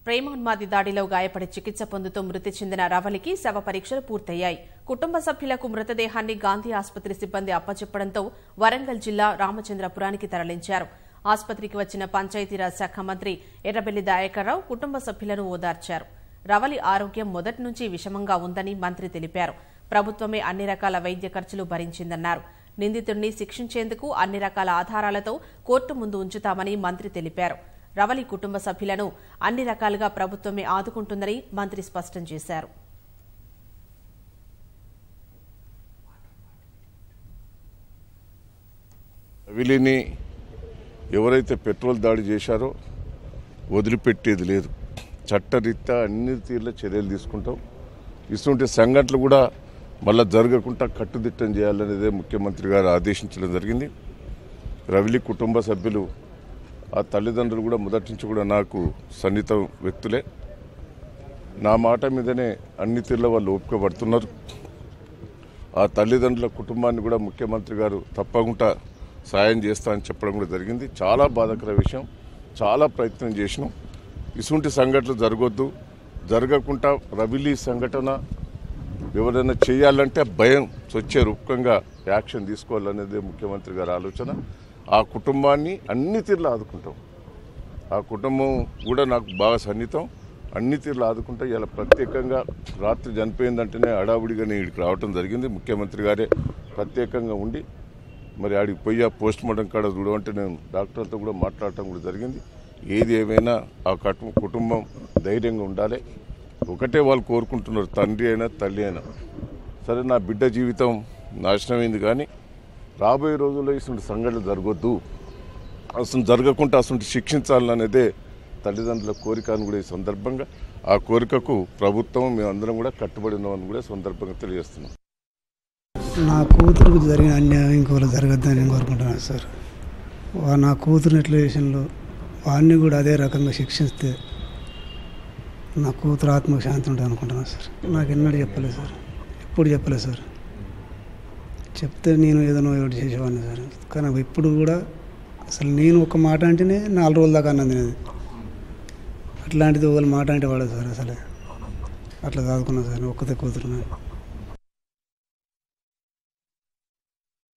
ప్రేమోన్మాది దాడిలో గాయపడి చికిత్స పొందుతూ మృతి చెందిన రవలికి శవ పరీక్షలు పూర్తయ్యాయి. కుటుంబ సభ్యులకు మృతదేహాన్ని గాంధీ ఆసుపత్రి సిబ్బంది అప్పచెప్పడంతో వరంగల్ జిల్లా రామచంద్రపురానికి తరలించారు. ఆసుపత్రికి వచ్చిన పంచాయతీరాజ్ శాఖ మంత్రి ఎర్రబెల్లి దయాకర్రావు కుటుంబ సభ్యులను ఓదార్చారు. రవలి ఆరోగ్యం మొదటి నుంచి విషమంగా ఉందని మంత్రి తెలిపారు. ప్రభుత్వమే అన్ని రకాల వైద్య ఖర్చులు భరించిందన్నారు. నిందితుడిని శిక్షించేందుకు అన్ని రకాల ఆధారాలతో కోర్టు ముందు ఉంచుతామని మంత్రి తెలిపారు. రవలి కుటుంబ సభ్యులను అన్ని రకాలుగా ప్రభుత్వమే ఆదుకుంటుందని మంత్రి స్పష్టం చేశారు. రవిలిని ఎవరైతే పెట్రోల్ దాడి చేశారో వదిలిపెట్టేది లేదు. చట్టరీత్యా అన్ని తీర్ల చర్యలు తీసుకుంటాం. ఇటువంటి సంఘటనలు కూడా మళ్ళా జరగకుండా కట్టుదిట్టం చేయాలనేదే ముఖ్యమంత్రి గారు ఆదేశించడం జరిగింది. రవిలి కుటుంబ సభ్యులు ఆ తల్లిదండ్రులు కూడా మొదటి నుంచి కూడా నాకు సన్నిహిత వ్యక్తులే. నా మాట మీదనే అన్ని తీర్ల వాళ్ళు ఓపిక పడుతున్నారు. ఆ తల్లిదండ్రుల కుటుంబాన్ని కూడా ముఖ్యమంత్రి గారు తప్పకుండా సాయం చేస్తా అని చెప్పడం కూడా జరిగింది. చాలా బాధాకర విషయం. చాలా ప్రయత్నం చేసినాం. ఇటువంటి సంఘటనలు జరగొద్దు, జరగకుండా రవిలి సంఘటన ఎవరైనా చేయాలంటే భయం వచ్చే రూపకంగా యాక్షన్ తీసుకోవాలనేది ముఖ్యమంత్రి గారి ఆలోచన. ఆ కుటుంబాన్ని అన్ని తీర్లు ఆదుకుంటాం. ఆ కుటుంబం కూడా నాకు బాగా సన్నిహితం. అన్ని తీర్లు ఆదుకుంటా. ఇలా ప్రత్యేకంగా రాత్రి చనిపోయిందంటేనే హడావుడిగా నేను ఇక్కడికి రావడం జరిగింది. ముఖ్యమంత్రి గారే ప్రత్యేకంగా ఉండి మరి ఆడికి పోయి ఆ పోస్ట్ మార్టం కాడ చూడమంటే నేను డాక్టర్లతో కూడా మాట్లాడటం కూడా జరిగింది. ఏది ఏమైనా ఆ కుటుంబం ధైర్యంగా ఉండాలి. ఒకటే వాళ్ళు కోరుకుంటున్నారు, తండ్రి అయినా తల్లి అయినా సరే నా బిడ్డ జీవితం నాశనమైంది, కానీ రాబోయే రోజుల్లో ఇటువంటి సంఘటనలు జరగొద్దు, అసలు జరగకుండా అసలు శిక్షించాలనేదే తల్లిదండ్రుల కోరిక అని కూడా ఈ సందర్భంగా ఆ కోరికకు ప్రభుత్వం మేమందరం కూడా కట్టుబడి ఉన్నామని కూడా సందర్భంగా తెలియజేస్తున్నాం. నా కూతురుకు జరిగిన అన్యాయం ఇంకోరు జరగద్దని నేను కోరుకుంటున్నాను సార్. నా కూతురు ఎట్ల విషయంలో వాడిని కూడా అదే రకంగా శిక్షిస్తే నా కూతురు ఆత్మకు శాంతి ఉంటుంది అనుకుంటున్నాను సార్. నాకు ఎన్నడూ చెప్పలేదు సార్, ఎప్పుడు చెప్పలేదు సార్. చెప్తే నేను ఏదైనా ఒకటి చేసేవాడిని సార్. కానీ ఇప్పుడు కూడా అసలు నేను ఒక మాట అంటేనే 4 రోజుల దాకా అన్నది నేను. అట్లాంటిది ఒకళ్ళు మాట అంటే వాడదు సార్. అసలే అట్లా చదువుకున్నా సార్. ఒక్కతే కూతురు.